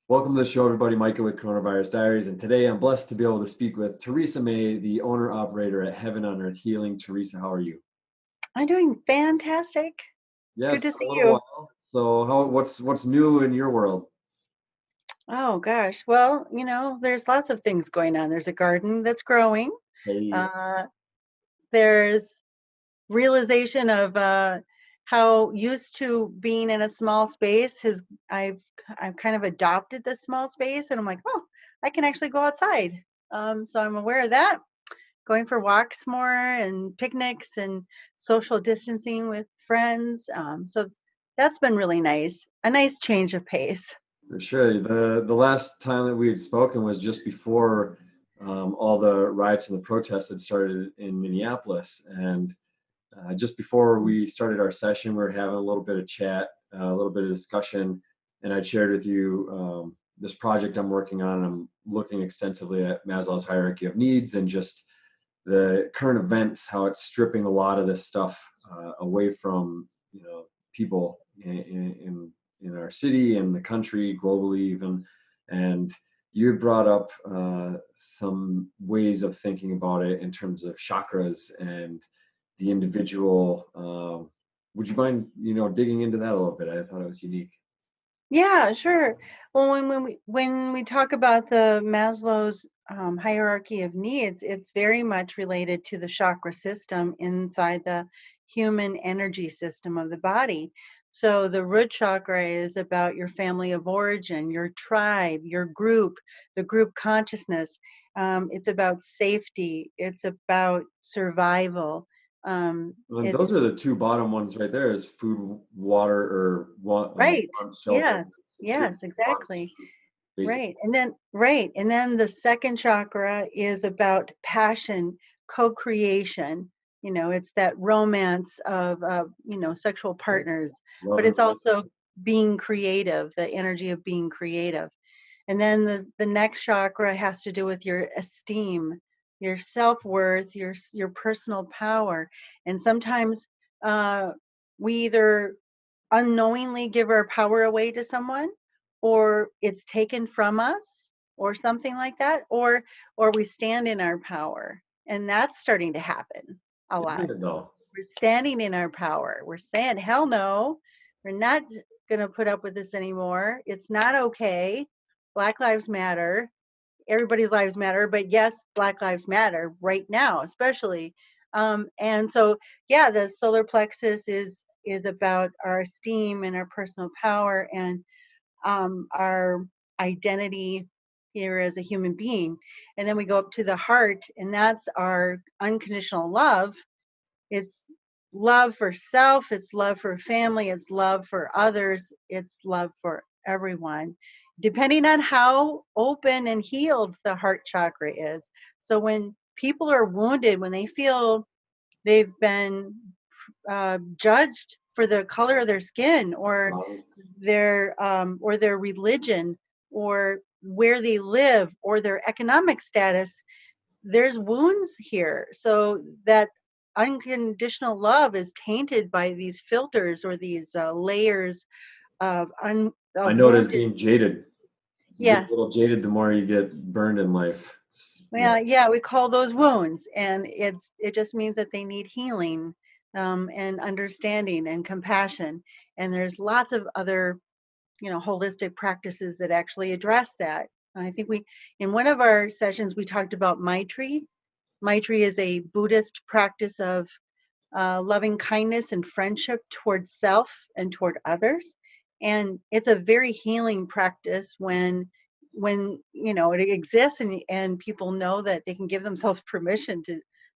Welcome to the show, everybody. Micah with CoronavirusDiaries, and today I'm blessed to be able to speak with Theresa May, the owner-operator at Heaven on Earth Healing. Teresa, how are you? I'm doing fantastic. It's Yeah, good it's to been a see little you. while. So, what's new in your world? Oh gosh. Well, there's lots of things going on. There's a garden that's growing. Hey, Uh, there's realization of how used to being in a small space has I've I've kind of adopted this small space, and I'm like, oh, I can actually go outside. So I'm aware of that. Going for walks more and picnics and social distancing with friends. So that's been really nice. A nice change of pace. for sure. The last time that we had spoken was just before all the riots and the protests had started in Minneapolis, and just before we started our session, we were having a little bit of chat, a little bit of discussion, and I shared with you this project I'm working on. I'm looking extensively at Maslow's hierarchy of needs and just the current events, how it's stripping a lot of this stuff away from people in our city and the country, globally even. And you had brought up some ways of thinking about it in terms of chakras and the individual. Would you mind, digging into that a little bit? I thought it was unique. Yeah, sure. Well, when we talk about the Maslow's hierarchy of needs, it's very much related to the chakra system inside the human energy system of the body. So the root chakra is about your family of origin, your tribe, your group, the group consciousness. It's about safety. It's about survival. And those It's are the two bottom ones right there: is food, water, or right. warmth, shelter, Yes. security, Yes. Exactly. basic. Right. And then the second chakra is about passion, co-creation. It's that romance of sexual partners, Love but and it's also being creative, the energy of being creative. And then the next chakra has to do with your esteem, your self-worth, your personal power. And sometimes uh we either unknowingly give our power away to someone, or it's taken from us, or something like that, or we stand in our power, and that's starting to happen a lot. isn't it though? We're standing in our power. We're saying, hell no, we're not going to put up with this anymore. It's not okay. Black lives matter. Everybody's lives matter, but yes, Black lives matter right now, especially. And so, yeah, the solar plexus is about our esteem and our personal power, and our identity here as a human being. And then we go up to the heart, and that's our unconditional love. It's love for self, it's love for family, it's love for others, it's love for everyone, depending on how open and healed the heart chakra is. So when people are wounded, when they feel they've been judged for the color of their skin, or their religion, or where they live, or their economic status, there's wounds here. So that unconditional love is tainted by these filters, or these layers I of know it as wounded. being jaded. You get a Yes. little jaded the more you get burned in life. Yeah. Well, yeah, we call those wounds, and it just means that they need healing, and understanding and compassion. And there's lots of other, holistic practices that actually address that. I think we, in one of our sessions, we talked about Maitri. Maitri is a Buddhist practice of loving kindness and friendship towards self and toward others. And it's a very healing practice when it exists, and people know that they can give themselves permission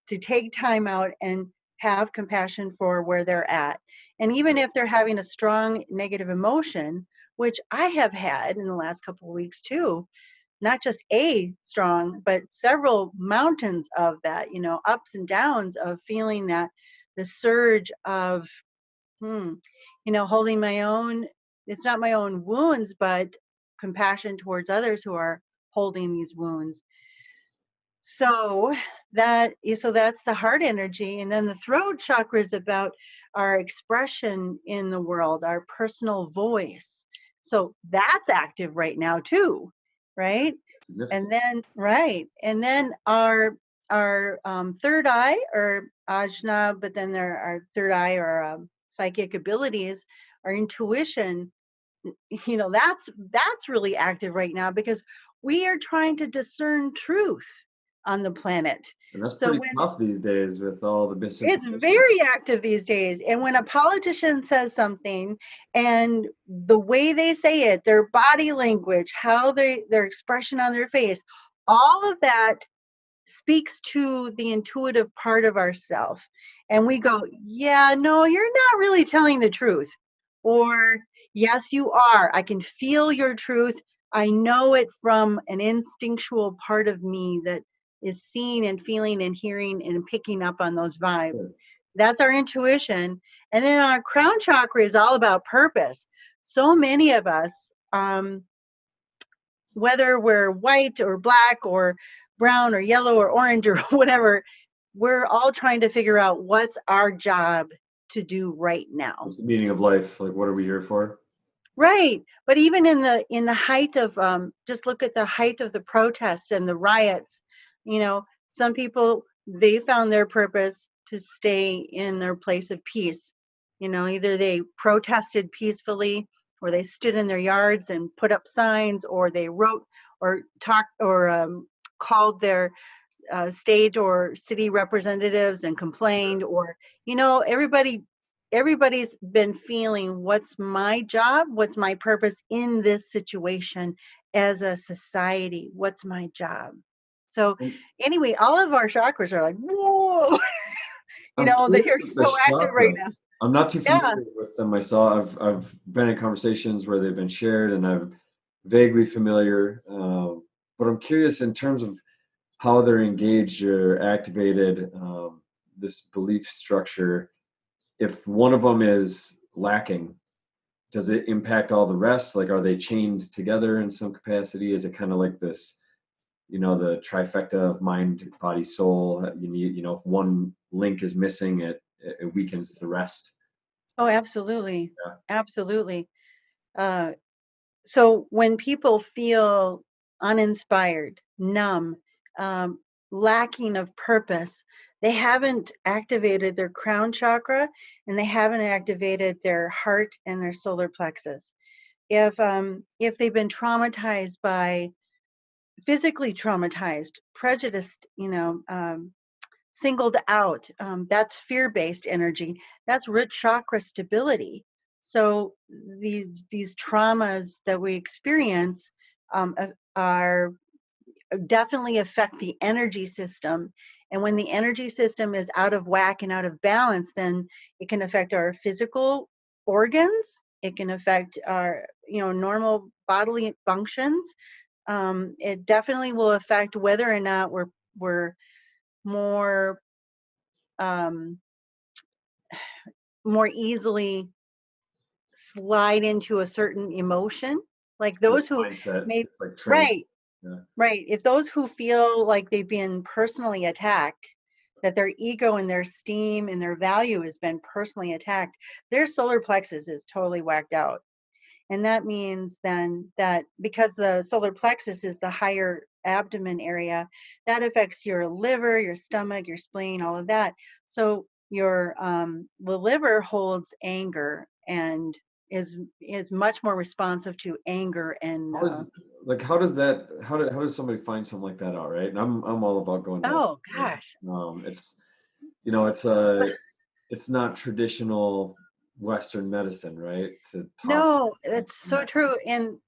to take time out and have compassion for where they're at. And even if they're having a strong negative emotion, which I have had in the last couple of weeks too, not just a strong, but several mountains of that, ups and downs of feeling that, the surge of, hmm, holding my own, it's not my own wounds, but compassion towards others who are holding these wounds. So that's the heart energy. And then the throat chakra is about our expression in the world, our personal voice. So that's active right now too, right? Significant. And then our third eye, or ajna, but then there our third eye, or psychic abilities, our intuition, that's really active right now, because we are trying to discern truth on the planet. And that's So pretty when tough these days with all the it's misinformation. very active these days, and when a politician says something, and the way they say it, their body language, how their expression on their face, all of that speaks to the intuitive part of ourself, and we go, yeah, no, you're not really telling the truth, or yes, you are, I can feel your truth, I know it from an instinctual part of me that is seeing and feeling and hearing and picking up on those vibes. Good. That's our intuition. And then our crown chakra is all about purpose. So many of us, whether we're white or black or brown or yellow or orange or whatever, we're all trying to figure out what's our job to do right now. What's the meaning of life? Like, what are we here for? Right. But even in the height of, just look at the height of the protests and the riots, some people, they found their purpose to stay in their place of peace. Either they protested peacefully, or they stood in their yards and put up signs, or they wrote or talked, or called their state or city representatives and complained, or everybody's been feeling, what's my job, what's my purpose in this situation, as a society, what's my job. So And anyway, all of our chakras are like, whoa. I'm curious They're with the so active right now. chakras. I'm not too Yeah. familiar with them myself. I've been in conversations where they've been shared, and I'm vaguely familiar. But I'm curious in terms of how they're engaged or activated. This belief structure. If one of them is lacking, does it impact all the rest? Like, are they chained together in some capacity? Is it kind of like this, the trifecta of mind, body, soul? You need, if one link is missing, it weakens the rest. Oh, absolutely. Yeah. Absolutely. uh so when people feel uninspired, numb, um, lacking of purpose, they haven't activated their crown chakra, and they haven't activated their heart and their solar plexus. If they've been traumatized by, physically traumatized, prejudiced, singled out, that's fear-based energy. That's root chakra stability. So these traumas that we experience, are definitely affect the energy system. And when the energy system is out of whack and out of balance, then it can affect our physical organs. It can affect our, normal bodily functions. It definitely will affect whether or not we're more, um, more easily slide into a certain emotion. Like Like those who mindset. may, It's like training. right, Yeah. right. If those who feel like they've been personally attacked, that their ego and their esteem and their value has been personally attacked, their solar plexus is totally whacked out. And that means then that, because the solar plexus is the higher abdomen area, that affects your liver, your stomach, your spleen, all of that. So the liver holds anger, and is much more responsive to anger and How is how does that how does somebody find something like that out, right? And I'm all about going to oh gosh. it's it's not traditional Western medicine, right? To talk No, and it's so connect. true. And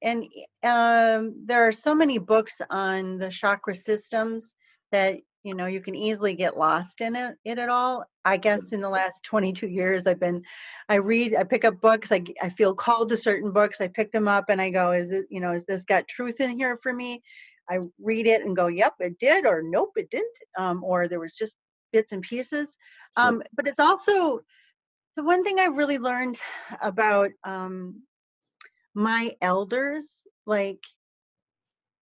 there are so many books on the chakra systems that you can easily get lost in it all. I guess in the last 22 years, I pick up books. I feel called to certain books. I pick them up and I go, is this got truth in here for me? I read it and go, yep, it did, or nope, it didn't, or there was just bits and pieces. Sure. But it's also the one thing I've really learned about, my elders, like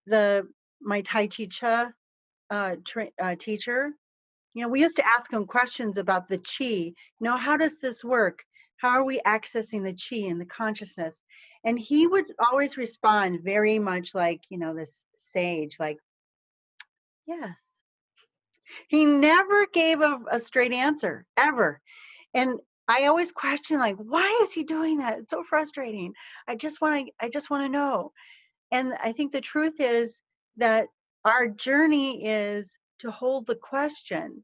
the my Tai Chi Cha teacher, we used to ask him questions about the chi. How does this work? How are we accessing the chi and the consciousness? And he would always respond very much like, this sage, like, yes. He never gave a straight answer, ever. And I always question, like, why is he doing that? It's so frustrating. I just want to know. And I think the truth is that our journey is to hold the question.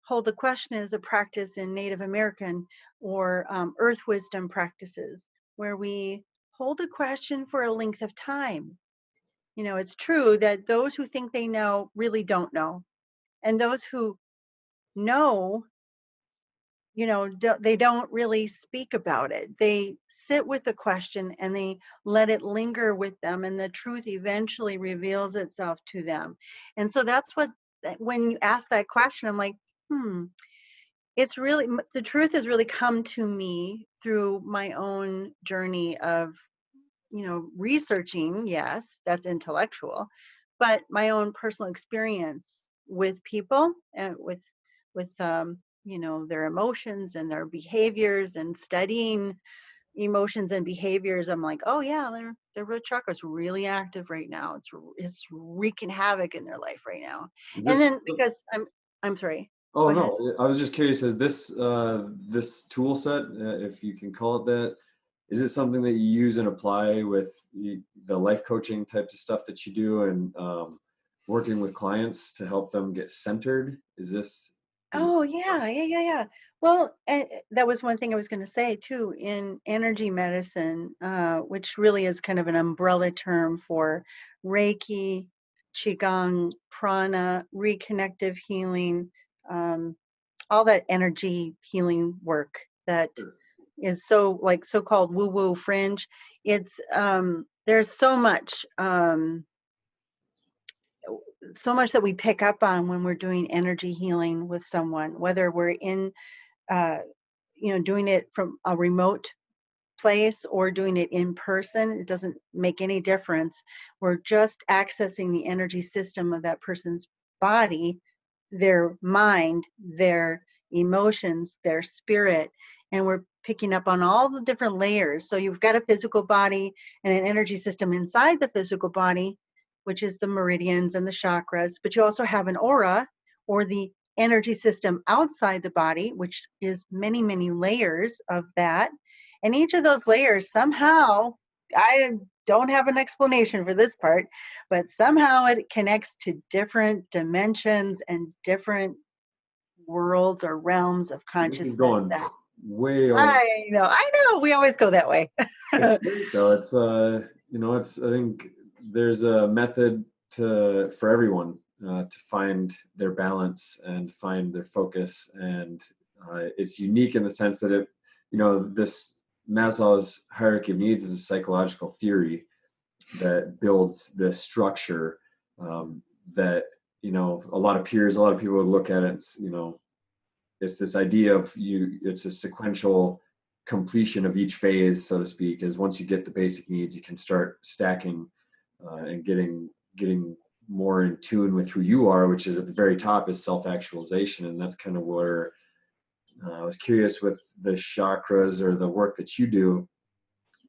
Hold the question is a practice in Native American or earth wisdom practices, where we hold a question for a length of time. It's true that those who think they know really don't know. And those who know, they don't really speak about it. They sit with the question and they let it linger with them, and the truth eventually reveals itself to them. And so that's what, when you ask that question, I'm like, it's really, the truth has really come to me through my own journey of, researching. Yes, that's intellectual, but my own personal experience with people and with their emotions and their behaviors, and studying emotions and behaviors. I'm like, oh yeah, their root chakra is really active right now. It's wreaking havoc in their life right now. Is And this? then, because I'm sorry, Oh go ahead. no, I was just curious. Is this this tool set, if you can call it that, is it something that you use and apply with the life coaching types of stuff that you do, and working with clients to help them get centered? Is this? Is it? Oh yeah, yeah, yeah, yeah. Well, that was one thing I was going to say too. In energy medicine, which really is kind of an umbrella term for Reiki, Qigong, prana, reconnective healing, um, all that energy healing work that is so, like, so-called woo-woo fringe. It's there's so much that we pick up on when we're doing energy healing with someone, whether we're in uh, doing it from a remote place or doing it in person. It doesn't make any difference. We're just accessing the energy system of that person's body, their mind, their emotions, their spirit, and we're picking up on all the different layers. So you've got a physical body and an energy system inside the physical body, which is the meridians and the chakras, but you also have an aura, or the energy system outside the body, which is many, many layers of that. And each of those layers somehow, I don't have an explanation for this part, but somehow it connects to different dimensions and different worlds or realms of This is consciousness going that way over. I know, we always go that way. It's great though. It's it's, I think there's a method for everyone to find their balance and find their focus, and it's unique in the sense that this Maslow's hierarchy of needs is a psychological theory that builds this structure, that a lot of peers, a lot of people would look at it. It's this idea of it's a sequential completion of each phase, so to speak. Is once you get the basic needs, you can start stacking and getting more in tune with who you are, which is at the very top is self-actualization. And that's kind of where I was curious with the chakras or the work that you do,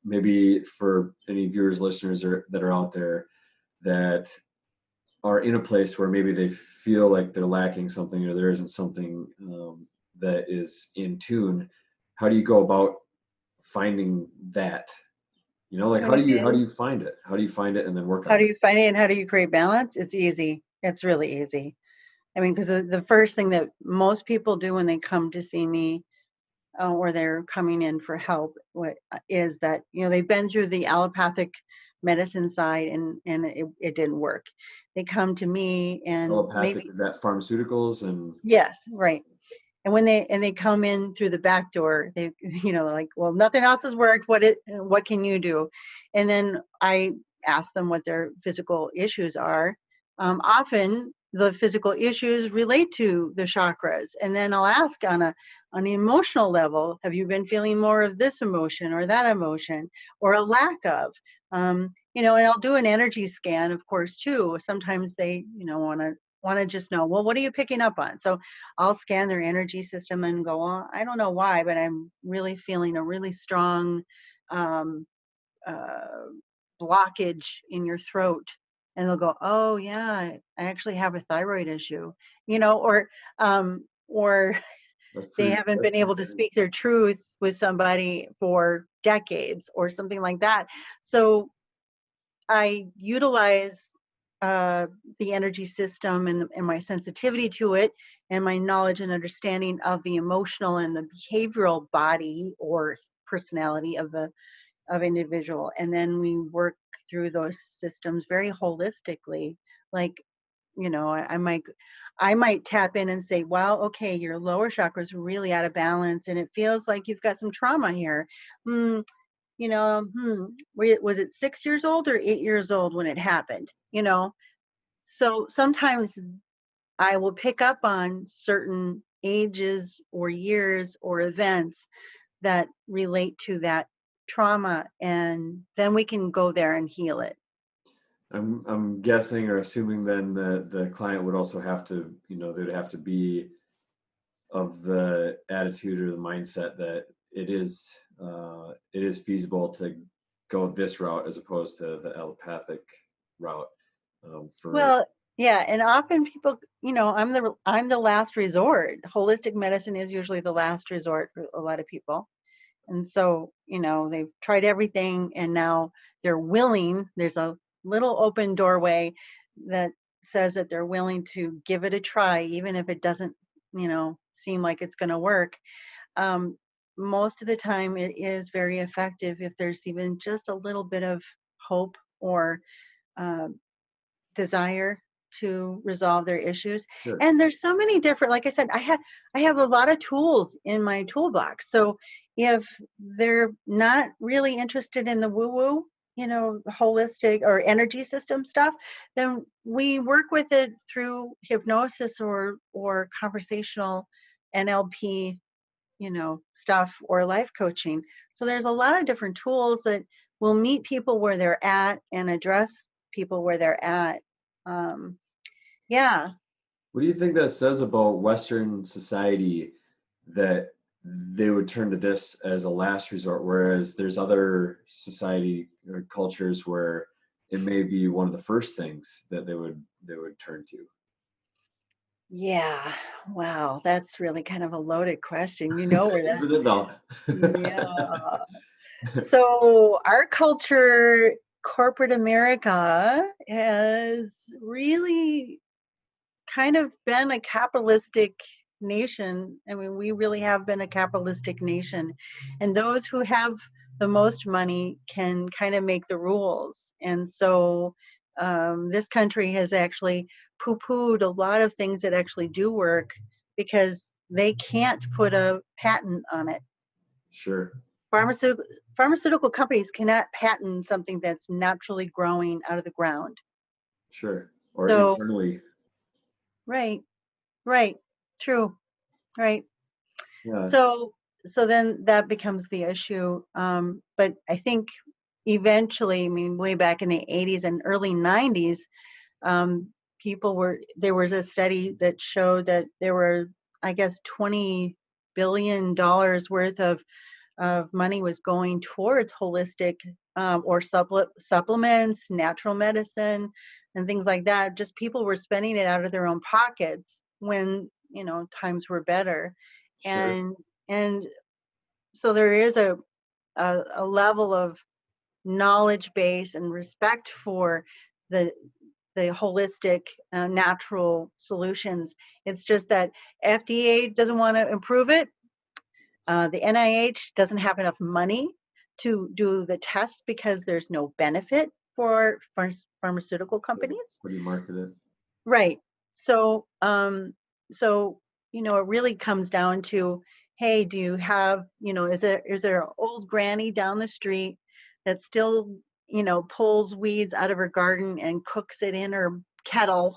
maybe for any viewers, listeners that are out there that are in a place where maybe they feel like they're lacking something, or there isn't something that is in tune. How do you go about finding that? Like How do you how do you find it? How do you find it and then work how on do it? you find it and how do you create balance? It's easy. It's really easy. I mean, because the first thing that most people do when they come to see me, or they're coming in for help, is that they've been through the allopathic medicine side, and it didn't work. They come to me and Telepathic, maybe, is that pharmaceuticals and yes, right. And when they come in through the back door, they like, well, nothing else has worked. What can you do? And then I ask them what their physical issues are. Often the physical issues relate to the chakras, and then I'll ask on the emotional level, have you been feeling more of this emotion or that emotion, or a lack of? And I'll do an energy scan, of course, too. Sometimes they want to want to just know, well, what are you picking up on? So I'll scan their energy system and go, well, I don't know why, but I'm really feeling a really strong um, uh, blockage in your throat. And they'll go, oh yeah, I actually have a thyroid issue, or That's they pretty. haven't That's been able to pretty speak their truth with somebody for decades or something like that. So I utilize uh, the energy system and my sensitivity to it and my knowledge and understanding of the emotional and the behavioral body or personality of individual. And then we work through those systems very holistically. Like, I might tap in and say, well, okay, your lower chakra is really out of balance and it feels like you've got some trauma here. Hmm, was it 6 years old or 8 years old when it happened? So sometimes I will pick up on certain ages or years or events that relate to that trauma, and then we can go there and heal it. I'm guessing or assuming then that the client would also have to, they'd have to be of the attitude or the mindset that it is feasible to go this route as opposed to the allopathic route. For Well, yeah, and often people, I'm the last resort. Holistic medicine is usually the last resort for a lot of people. And so, they've tried everything and now they're willing. There's a little open doorway that says that they're willing to give it a try, even if it doesn't, seem like it's going to work. Um, Most of the time, it is very effective if there's even just a little bit of hope or uh, desire to resolve their issues. sure, And there's so many different, like I said, I have a lot of tools in my toolbox. So if they're not really interested in the woo woo, the holistic or energy system stuff, then we work with it through hypnosis or conversational NLP, stuff, or life coaching. So there's a lot of different tools that will meet people where they're at and address people where they're at. um, yeah. what do you think that says about Western society that they would turn to this as a last resort, whereas there's other society or cultures where it may be one of the first things that they would turn to? Yeah. Wow, that's really kind of a loaded question. You know where that Isn't it though? Yeah. So our culture, corporate America, has really kind of been a capitalistic nation. I mean, we really have been a capitalistic nation. And those who have the most money can kind of make the rules. And so this country has actually poo pooed a lot of things that actually do work because they can't put a patent on it. Sure, Pharmaceutical, pharmaceutical companies cannot patent something that's naturally growing out of the ground. sure. Or So, internally, right, right, true, right. yeah, So then that becomes the issue. But I think eventually, I mean, way back in the 80s and early 90s, there was a study that showed that there were, I guess, $20 billion worth of money was going towards holistic or supplements, natural medicine, and things like that. Just people were spending it out of their own pockets when, times were better. sure, And so there is a level of knowledge base and respect for the the holistic natural solutions. It's just that FDA doesn't want to improve it. The NIH doesn't have enough money to do the tests because there's no benefit for pharmaceutical yeah. companies. What do you market it? Right. So, it really comes down to, hey, do you have, is there an old granny down the street that still, pulls weeds out of her garden and cooks it in her kettle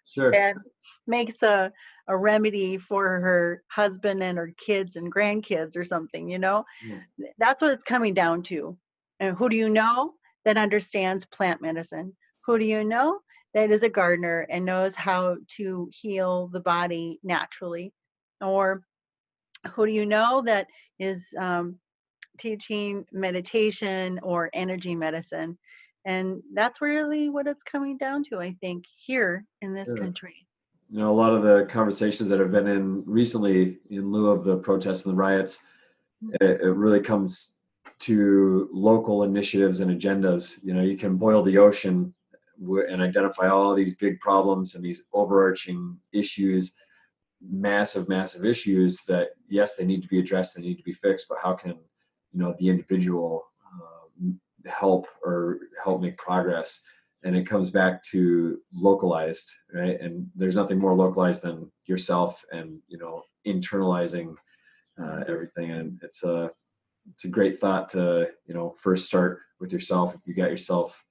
Sure, and makes a remedy for her husband and her kids and grandkids or something? yeah. That's what it's coming down to. And who do you know that understands plant medicine? Who do you know that is a gardener and knows how to heal the body naturally? Or who do you know that is teaching meditation or energy medicine? And that's really what it's coming down to, I think, here in this Yeah. country. You know, a lot of the conversations that have been in recently in lieu of the protests and the riots, it really comes to local initiatives and agendas. You know, you can boil the ocean and identify all these big problems and these overarching issues, massive issues that, yes, they need to be addressed, they need to be fixed, but how can, you know, the individual help make progress? And it comes back to localized, right? And there's nothing more localized than yourself, and, you know, internalizing everything. And it's a great thought to, you know, first start with yourself. If you got yourself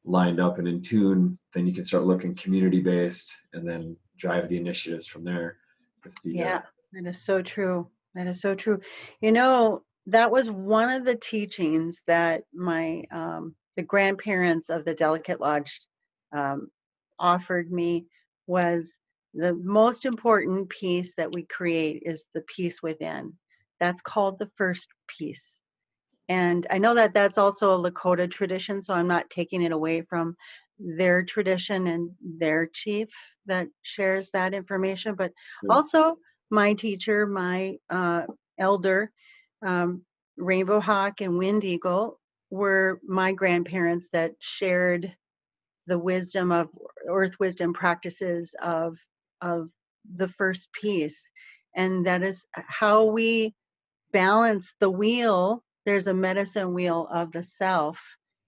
lined up and in tune, then you can start looking community based and then drive the initiatives from there with the Yeah, that is so true. That is so true. You know, that was one of the teachings that my the grandparents of the Delicate Lodge um, offered me, was the most important piece that we create is the peace within. That's called the first piece. And I know that that's also a Lakota tradition, so I'm not taking it away from their tradition and their chief that shares that information. But Sure. also, my teacher, my elder, um, Rainbow Hawk and Wind Eagle, were my grandparents that shared the wisdom of earth wisdom practices of the first piece. And that is how we balance the wheel. There's a medicine wheel of the self,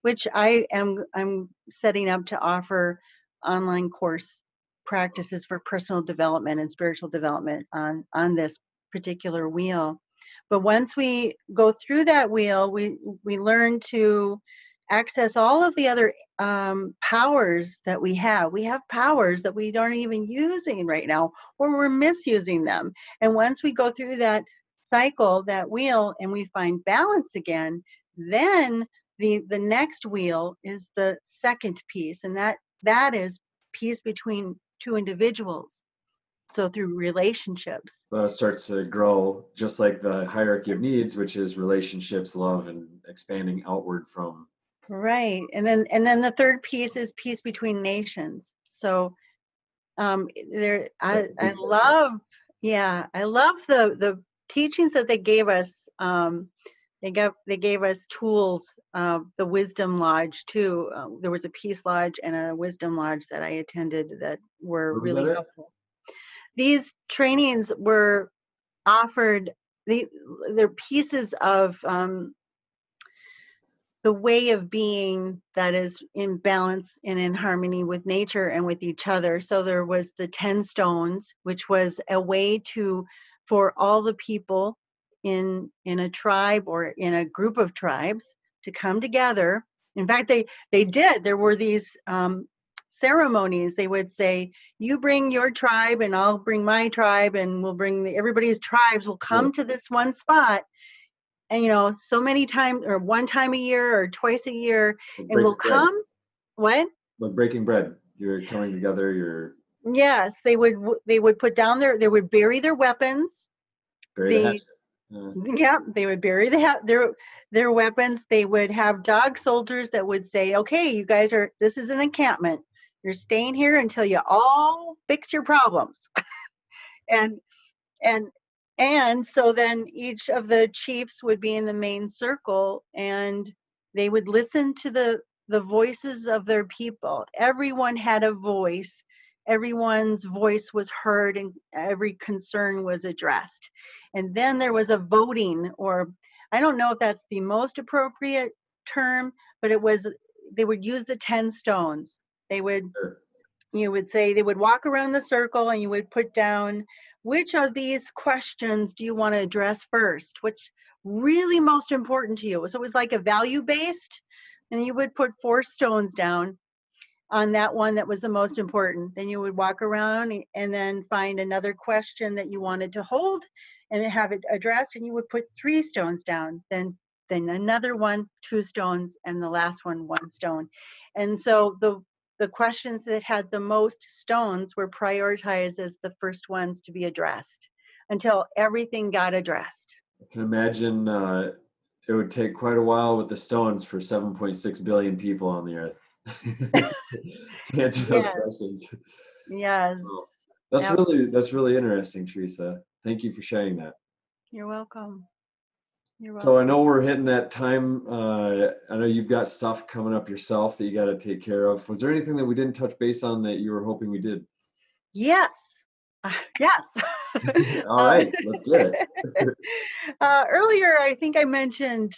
which I'm setting up to offer online course practices for personal development and spiritual development on this particular wheel. But once we go through that wheel, we learn to access all of the other powers that we have. We have powers that we aren't even using right now, or we're misusing them. And once we go through that cycle, that wheel, and we find balance again, then the next wheel is the second piece, and that is peace between two individuals. So through relationships. So it starts to grow just like the hierarchy of needs, which is relationships, love, and expanding outward from. Right. And then the third piece is peace between nations. So there That's I a I big portion. love, yeah, I love the teachings that they gave us. They gave us tools, the Wisdom Lodge too. There was a Peace Lodge and a Wisdom Lodge that I attended that were Where was that really at? helpful. These trainings were offered. They're pieces of the way of being that is in balance and in harmony with nature and with each other. So there was the 10 stones, which was a way to, for all the people in a tribe or in a group of tribes to come together. In fact, they did. There were these ceremonies. They would say, "You bring your tribe, and I'll bring my tribe, and we'll bring everybody's tribes will Yeah. come to this one spot, and so many times, or one time a year or twice a year, and Breaking we'll bread. come." What? Like breaking bread. You're coming together. You're Yes, they would put down they would bury their weapons. bury the They hatchet. Uh, Yeah, they would bury their weapons. They would have dog soldiers that would say, "Okay, you guys this is an encampment. You're staying here until you all fix your problems." And and and so then each of the chiefs would be in the main circle, and they would listen to the voices of their people. Everyone had a voice. Everyone's voice was heard, and every concern was addressed. And then there was a voting, or I don't know if that's the most appropriate term, but it was, they would use the 10 stones. They would sure. You would say, they would walk around the circle, and you would put down, which of these questions do you want to address first? What's really most important to you? So it was like a value based, and you would put 4 stones down on that one that was the most important. Then you would walk around and then find another question that you wanted to hold and have it addressed, and you would put 3 stones down. Then another one, 2 stones, and the last one, 1 stone. And so the questions that had the most stones were prioritized as the first ones to be addressed until everything got addressed. I can imagine it would take quite a while with the stones for 7.6 billion people on the earth to answer those Yes, questions. yes. Well, Ab- that's really interesting, Theresa. Thank you for sharing that. You're welcome. You're So I know welcome. we're hitting that time. I know you've got stuff coming up yourself that you got to take care of. Was there anything that we didn't touch base on that you were hoping we did? Yes. Yes. All Uh, right, let's get it. earlier, I think I mentioned,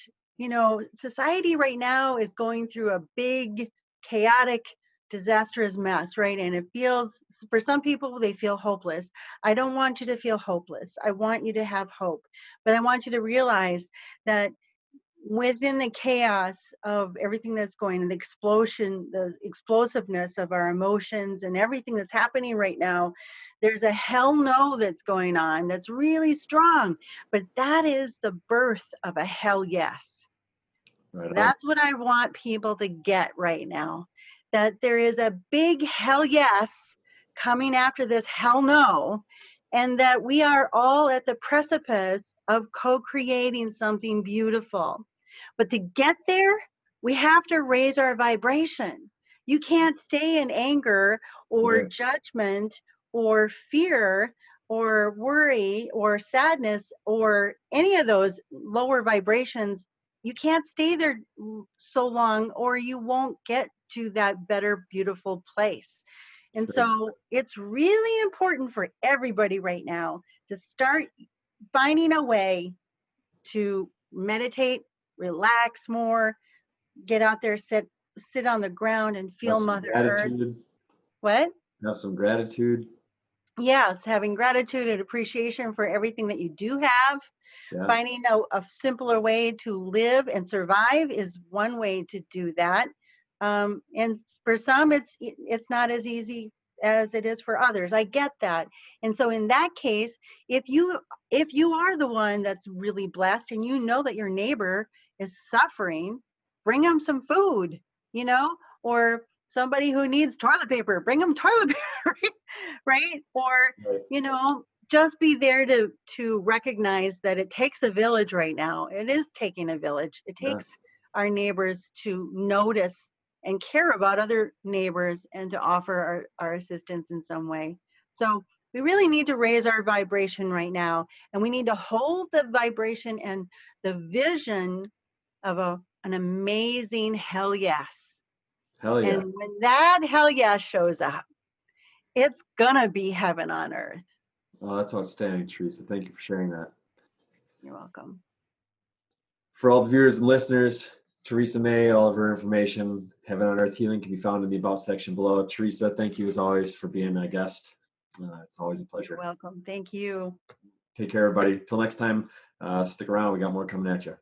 society right now is going through a big, chaotic, disastrous mess, right? And it feels, for some people, they feel hopeless. I don't want you to feel hopeless. I want you to have hope. But I want you to realize that within the chaos of everything that's going on, the explosiveness of our emotions and everything that's happening right now, there's a hell no that's going on that's really strong. But that is the birth of a hell yes. Right on. That's what I want people to get right now. That there is a big hell yes coming after this hell no, and that we are all at the precipice of co creating something beautiful. But to get there, we have to raise our vibration. You can't stay in anger or Right, judgment or fear or worry or sadness or any of those lower vibrations. You can't stay there so long or you won't get to that better, beautiful place. And sure. so it's really important for everybody right now to start finding a way to meditate, relax more, get out there, sit on the ground and Have feel some Mother Earth. gratitude. What? Have some gratitude. Yes, having gratitude and appreciation for everything that you do have. Yeah. Finding a simpler way to live and survive is one way to do that. And for some, it's not as easy as it is for others. I get that. And so in that case, if you are the one that's really blessed and you know that your neighbor is suffering, bring them some food, or somebody who needs toilet paper, bring them toilet paper, right? Or Right. just be there to recognize that it takes a village right now. It is taking a village. It Yeah. takes our neighbors to notice and care about other neighbors and to offer our assistance in some way. So we really need to raise our vibration right now, and we need to hold the vibration and the vision of an amazing hell yes. Hell And yeah. when that hell yes shows up, it's gonna be heaven on earth. Oh, that's outstanding, Teresa. Thank you for sharing that. You're welcome. For all the viewers and listeners, Theresa May, all of her information, Heaven on Earth Healing, can be found in the About section below. Teresa, thank you as always for being a guest. It's always a You're pleasure. welcome. Thank you. Take care, everybody. Till next time, stick around. We got more coming at you.